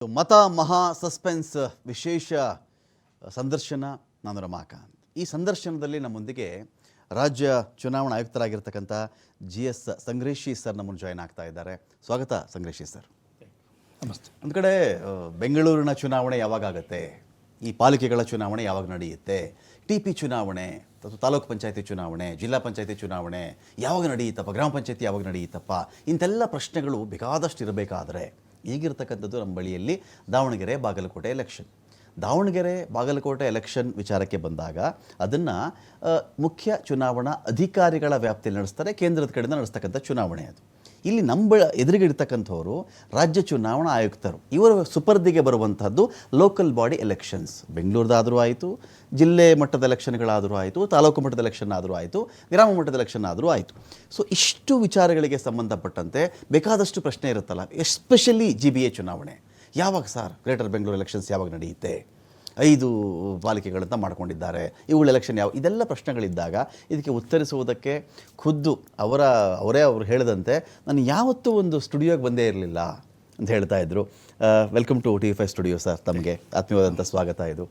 ಮತ ಮಹಾ ಸಸ್ಪೆನ್ಸ್ ವಿಶೇಷ ಸಂದರ್ಶನ. ನಾನು ರಮಾಕಾಂತ್. ಈ ಸಂದರ್ಶನದಲ್ಲಿ ನಮ್ಮೊಂದಿಗೆ ರಾಜ್ಯ ಚುನಾವಣಾ ಆಯುಕ್ತರಾಗಿರ್ತಕ್ಕಂಥ GS ಸಂಗ್ರೇಶಿ ಸರ್ ನಮ್ಮನ್ನು ಜಾಯ್ನ್ ಆಗ್ತಾ ಇದ್ದಾರೆ. ಸ್ವಾಗತ ಸಂಗ್ರೇಶಿ ಸರ್. ನಮಸ್ತೆ. ಒಂದು ಕಡೆ ಬೆಂಗಳೂರಿನ ಚುನಾವಣೆ ಯಾವಾಗ ಆಗುತ್ತೆ, ಈ ಪಾಲಿಕೆಗಳ ಚುನಾವಣೆ ಯಾವಾಗ ನಡೆಯುತ್ತೆ, TP ಚುನಾವಣೆ, ತಾಲೂಕು ಪಂಚಾಯತಿ ಚುನಾವಣೆ, ಜಿಲ್ಲಾ ಪಂಚಾಯತಿ ಚುನಾವಣೆ ಯಾವಾಗ ನಡೆಯುತ್ತಪ್ಪ, ಗ್ರಾಮ ಪಂಚಾಯತಿ ಯಾವಾಗ ನಡೆಯುತ್ತಪ್ಪ, ಇಂಥೆಲ್ಲ ಪ್ರಶ್ನೆಗಳು ಬೇಕಾದಷ್ಟು ಇರಬೇಕಾದ್ರೆ ಈಗಿರ್ತಕ್ಕಂಥದ್ದು ನಮ್ಮ ಬಳಿಯಲ್ಲಿ ದಾವಣಗೆರೆ ಬಾಗಲಕೋಟೆ ಎಲೆಕ್ಷನ್. ದಾವಣಗೆರೆ ಬಾಗಲಕೋಟೆ ಎಲೆಕ್ಷನ್ ವಿಚಾರಕ್ಕೆ ಬಂದಾಗ ಅದನ್ನು ಮುಖ್ಯ ಚುನಾವಣಾ ಅಧಿಕಾರಿಗಳ ವ್ಯಾಪ್ತಿಯಲ್ಲಿ ನಡೆಸ್ತಾರೆ, ಕೇಂದ್ರದ ಕಡೆಯಿಂದ ನಡೆಸ್ತಕ್ಕಂಥ ಚುನಾವಣೆ ಅದು. ಇಲ್ಲಿ ನಮ್ಮ ಎದುರಿಗೆ ಇರ್ತಕ್ಕಂಥವರು ರಾಜ್ಯ ಚುನಾವಣಾ ಆಯುಕ್ತರು. ಇವರ ಸುಪರ್ದಿಗೆ ಬರುವಂಥದ್ದು ಲೋಕಲ್ ಬಾಡಿ ಎಲೆಕ್ಷನ್ಸ್. ಬೆಂಗಳೂರದಾದರೂ ಆಯಿತು, ಜಿಲ್ಲೆ ಮಟ್ಟದ ಎಲೆಕ್ಷನ್ಗಳಾದರೂ ಆಯಿತು, ತಾಲೂಕು ಮಟ್ಟದ ಎಲೆಕ್ಷನ್ ಆದರೂ ಆಯಿತು, ಗ್ರಾಮ ಮಟ್ಟದ ಎಲೆಕ್ಷನ್ ಆದರೂ ಆಯಿತು. ಸೊ ಇಷ್ಟು ವಿಚಾರಗಳಿಗೆ ಸಂಬಂಧಪಟ್ಟಂತೆ ಬೇಕಾದಷ್ಟು ಪ್ರಶ್ನೆ ಇರುತ್ತಲ್ಲ, ಎಸ್ಪೆಷಲಿ GBA ಚುನಾವಣೆ ಯಾವಾಗ ಸರ್, ಗ್ರೇಟರ್ ಬೆಂಗಳೂರು ಎಲೆಕ್ಷನ್ಸ್ ಯಾವಾಗ ನಡೆಯುತ್ತೆ, 5 ಪಾಲಿಕೆಗಳಂತ ಮಾಡ್ಕೊಂಡಿದ್ದಾರೆ, ಇವುಗಳ ಎಲೆಕ್ಷನ್ ಯಾವ, ಇದೆಲ್ಲ ಪ್ರಶ್ನೆಗಳಿದ್ದಾಗ ಇದಕ್ಕೆ ಉತ್ತರಿಸುವುದಕ್ಕೆ ಖುದ್ದು ಅವರು ಹೇಳಿದಂತೆ ನಾನು ಯಾವತ್ತೂ ಒಂದು ಸ್ಟುಡಿಯೋಗೆ ಬಂದೇ ಇರಲಿಲ್ಲ ಅಂತ ಹೇಳ್ತಾ ಇದ್ರು. Welcome to TV5 studio sir. ತಮಗೆ ಆತ್ಮೀಯವಾದಂಥ ಸ್ವಾಗತ. ಇದು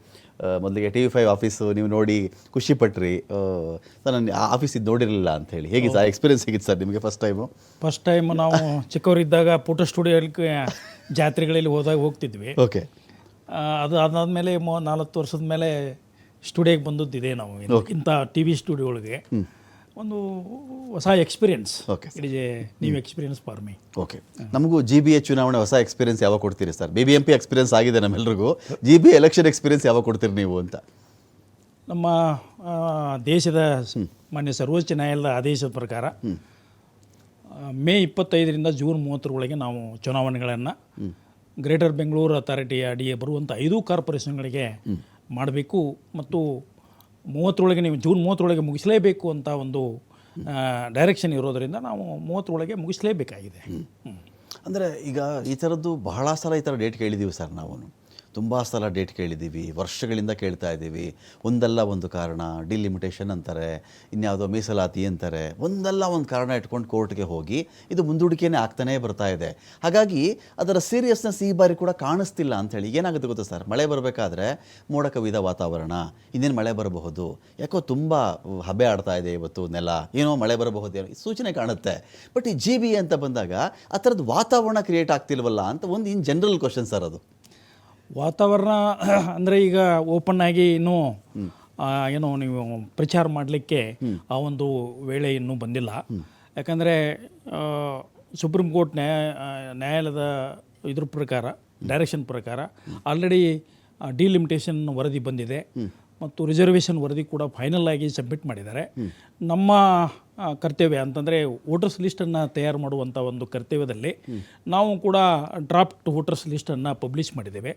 ಮೊದಲಿಗೆ TV5 ಆಫೀಸು ನೀವು ನೋಡಿ ಖುಷಿ ಪಟ್ರಿ. ಸರ್ ನಾನು ಆ ಆಫೀಸಿದ್ದು ನೋಡಿರಲಿಲ್ಲ ಅಂತ ಹೇಳಿ, ಹೇಗೆ ಸರ್ ಎಕ್ಸ್ಪೀರಿಯನ್ಸ್ ಹೇಗಿತ್ತು ಸರ್ ನಿಮಗೆ ಫಸ್ಟ್ ಟೈಮು? ನಾವು ಚಿಕ್ಕವರಿದ್ದಾಗ ಫೋಟೋ ಸ್ಟುಡಿಯೋಕ್ಕೆ ಜಾತ್ರೆಗಳಲ್ಲಿ ಹೋಗ್ತಿದ್ವಿ. ಓಕೆ. ಅದು ಅದಾದಮೇಲೆ 40 ವರ್ಷದ ಮೇಲೆ ಸ್ಟುಡಿಯೋಗೆ ಬಂದದ್ದಿದೆ ನಾವು. ಇಂಥ TV ಸ್ಟುಡಿಯೋ ಒಳಗೆ ಒಂದು ಹೊಸ experience. Okay. It is A new experience for me. Okay. ನಮಗೂ GBA ಚುನಾವಣೆ ಹೊಸ ಎಕ್ಸ್ಪೀರಿಯನ್ಸ್ ಯಾವಾಗ ಕೊಡ್ತೀರಿ ಸರ್? BBMP ಎಕ್ಸ್ಪೀರಿಯನ್ಸ್ ಆಗಿದೆ ನಮ್ಮೆಲ್ಲರಿಗೂ, GBA ಎಲೆಕ್ಷನ್ ಎಕ್ಸ್ಪೀರಿಯನ್ಸ್ ಯಾವಾಗ ಕೊಡ್ತೀರಿ ನೀವು ಅಂತ? ನಮ್ಮ ದೇಶದ ಮಾನ್ಯ ಸರ್ವೋಚ್ಚ ನ್ಯಾಯಾಲಯದ ಆದೇಶದ ಪ್ರಕಾರ ಮೇ 25ರಿಂದ ಜೂನ್ 30ರೊಳಗೆ ನಾವು ಚುನಾವಣೆಗಳನ್ನು ಗ್ರೇಟರ್ ಬೆಂಗಳೂರು ಅಥಾರಿಟಿಯ ಅಡಿಗೆ ಬರುವಂಥ 5 ಕಾರ್ಪೊರೇಷನ್ಗಳಿಗೆ ಮಾಡಬೇಕು ಮತ್ತು 30ರೊಳಗೆ ನೀವು ಜೂನ್ 30ರೊಳಗೆ ಮುಗಿಸಲೇಬೇಕು ಅಂತ ಒಂದು ಡೈರೆಕ್ಷನ್ ಇರೋದರಿಂದ ನಾವು 30ರೊಳಗೆ ಮುಗಿಸಲೇಬೇಕಾಗಿದೆ. ಅಂದರೆ ಈಗ ಈ ಥರದ್ದು ಬಹಳ ಸಲ ಈ ಥರ ಡೇಟ್ ಕೇಳಿದ್ದೀವಿ ಸರ್. ನಾವು ತುಂಬ ಸಲ ಡೇಟ್ ಕೇಳಿದ್ದೀವಿ, ವರ್ಷಗಳಿಂದ ಕೇಳ್ತಾ ಇದ್ದೀವಿ. ಒಂದಲ್ಲ ಒಂದು ಕಾರಣ, ಡಿಲಿಮಿಟೇಷನ್ ಅಂತಾರೆ, ಇನ್ಯಾವುದೋ ಮೀಸಲಾತಿ ಅಂತಾರೆ, ಒಂದಲ್ಲ ಒಂದು ಕಾರಣ ಇಟ್ಕೊಂಡು ಕೋರ್ಟ್ಗೆ ಹೋಗಿ ಇದು ಮುಂದೂಡಿಕೆನೇ ಆಗ್ತಾನೇ ಬರ್ತಾ ಇದೆ. ಹಾಗಾಗಿ ಅದರ ಸೀರಿಯಸ್ನೆಸ್ ಈ ಬಾರಿ ಕೂಡ ಕಾಣಿಸ್ತಿಲ್ಲ ಅಂಥೇಳಿ. ಏನಾಗುತ್ತೆ ಗೊತ್ತಾ ಸರ್, ಮಳೆ ಬರಬೇಕಾದ್ರೆ ಮೋಡ ಕವಿದ ವಾತಾವರಣ, ಇನ್ನೇನು ಮಳೆ ಬರಬಹುದು, ಯಾಕೋ ತುಂಬ ಹಬೆ ಆಡ್ತಾ ಇದೆ ಇವತ್ತು ನೆಲ, ಏನೋ ಮಳೆ ಬರಬಹುದು ಏನೋ ಸೂಚನೆ ಕಾಣುತ್ತೆ. ಬಟ್ ಈ GBA ಅಂತ ಬಂದಾಗ ಆ ಥರದ್ದು ವಾತಾವರಣ ಕ್ರಿಯೇಟ್ ಆಗ್ತಿಲ್ವಲ್ಲ ಅಂತ ಒಂದು ಇನ್ ಜನರಲ್ ಕ್ವಶನ್ ಸರ್. ಅದು ವಾತಾವರಣ ಅಂದರೆ ಈಗ ಓಪನ್ ಆಗಿ ಇನ್ನೂ ಏನೋ ನೀವು ಪ್ರಚಾರ ಮಾಡಲಿಕ್ಕೆ ಆ ಒಂದು ವೇಳೆ ಇನ್ನೂ ಬಂದಿಲ್ಲ. ಯಾಕಂದರೆ ಸುಪ್ರೀಂ ಕೋರ್ಟ್ ನ್ಯಾಯಾಲಯದ ಇದ್ರ ಪ್ರಕಾರ, ಡೈರೆಕ್ಷನ್ ಪ್ರಕಾರ ಆಲ್ರೆಡಿ ಡಿಲಿಮಿಟೇಷನ್ ವರದಿ ಬಂದಿದೆ ಮತ್ತು ರಿಸರ್ವೇಷನ್ ವರದಿ ಕೂಡ ಫೈನಲ್ ಆಗಿ ಸಬ್ಮಿಟ್ ಮಾಡಿದ್ದಾರೆ. ನಮ್ಮ ಕರ್ತವ್ಯ ಅಂತಂದರೆ ವೋಟರ್ಸ್ ಲಿಸ್ಟನ್ನು ತಯಾರು ಮಾಡುವಂಥ ಒಂದು ಕರ್ತವ್ಯದಲ್ಲಿ ನಾವು ಕೂಡ ಡ್ರಾಫ್ಟ್ ವೋಟರ್ಸ್ ಲಿಸ್ಟನ್ನು ಪಬ್ಲಿಷ್ ಮಾಡಿದ್ದೇವೆ.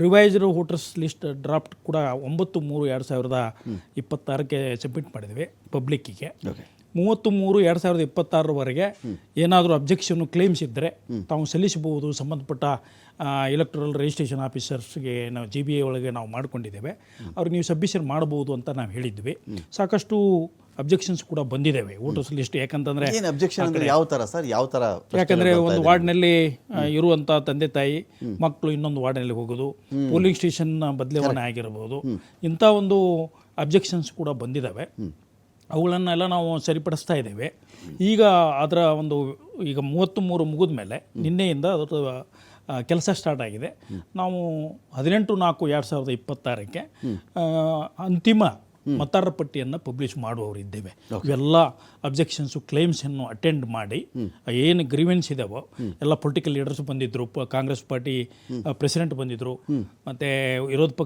ರಿವೈಸ್ಡ್ ವೋಟರ್ಸ್ ಲಿಸ್ಟ್ ಡ್ರಾಫ್ಟ್ ಕೂಡ 9/3/2026ಕ್ಕೆ ಸಬ್ಮಿಟ್ ಮಾಡಿದ್ದೇವೆ ಪಬ್ಲಿಕ್ಕಿಗೆ. 30/3/2026ರವರೆಗೆ ಏನಾದರೂ ಅಬ್ಜೆಕ್ಷನ್ನು ಕ್ಲೇಮ್ಸ್ ಇದ್ದರೆ ತಾವು ಸಲ್ಲಿಸಬಹುದು. ಸಂಬಂಧಪಟ್ಟ ಎಲೆಕ್ಟ್ರಲ್ ರಿಜಿಸ್ಟ್ರೇಷನ್ ಆಫೀಸರ್ಸ್ಗೆ ನಾವು GBA ಒಳಗೆ ನಾವು ಮಾಡಿಕೊಂಡಿದ್ದೇವೆ. ಅವ್ರಿಗೆ ನೀವು ಸಬ್ಮಿಷನ್ ಮಾಡಬಹುದು ಅಂತ ನಾವು ಹೇಳಿದ್ವಿ. ಸಾಕಷ್ಟು ಅಬ್ಜೆಕ್ಷನ್ಸ್ ಕೂಡ ಬಂದಿದ್ದಾವೆ ವೋಟರ್ಸ್ ಲಿಸ್ಟ್. ಯಾಕಂತಂದರೆ ಯಾಕಂದರೆ ಒಂದು ವಾರ್ಡ್ನಲ್ಲಿ ಇರುವಂಥ ತಂದೆ ತಾಯಿ ಮಕ್ಕಳು ಇನ್ನೊಂದು ವಾರ್ಡ್ನಲ್ಲಿ ಹೋಗೋದು, ಪೋಲಿಂಗ್ ಸ್ಟೇಷನ್ ಬದಲಾವಣೆ ಆಗಿರಬಹುದು, ಇಂಥ ಒಂದು ಅಬ್ಜೆಕ್ಷನ್ಸ್ ಕೂಡ ಬಂದಿದ್ದಾವೆ. ಅವುಗಳನ್ನೆಲ್ಲ ನಾವು ಸರಿಪಡಿಸ್ತಾ ಇದ್ದೇವೆ. ಈಗ ಅದರ ಈಗ 33 ಮುಗಿದ ಮೇಲೆ ನಿನ್ನೆಯಿಂದ ಅದರ ಕೆಲಸ ಸ್ಟಾರ್ಟ್ ಆಗಿದೆ. ನಾವು 18/4/2026ಕ್ಕೆ ಅಂತಿಮ ಮತದಾರರ ಪಟ್ಟಿಯನ್ನು ಪಬ್ಲಿಷ್ ಮಾಡುವವರಿದ್ದೇವೆ. ಇವೆಲ್ಲ ಅಬ್ಜೆಕ್ಷನ್ಸು ಕ್ಲೇಮ್ಸನ್ನು ಅಟೆಂಡ್ ಮಾಡಿ ಏನು ಗ್ರೀವೆನ್ಸ್ ಇದಾವೋ ಎಲ್ಲ ಪೊಲಿಟಿಕಲ್ ಲೀಡರ್ಸ್ ಬಂದಿದ್ದರು, ಕಾಂಗ್ರೆಸ್ ಪಾರ್ಟಿ ಪ್ರೆಸಿಡೆಂಟ್ ಬಂದಿದ್ದರು, ಮತ್ತು ವಿರೋಧ ಪಕ್ಷ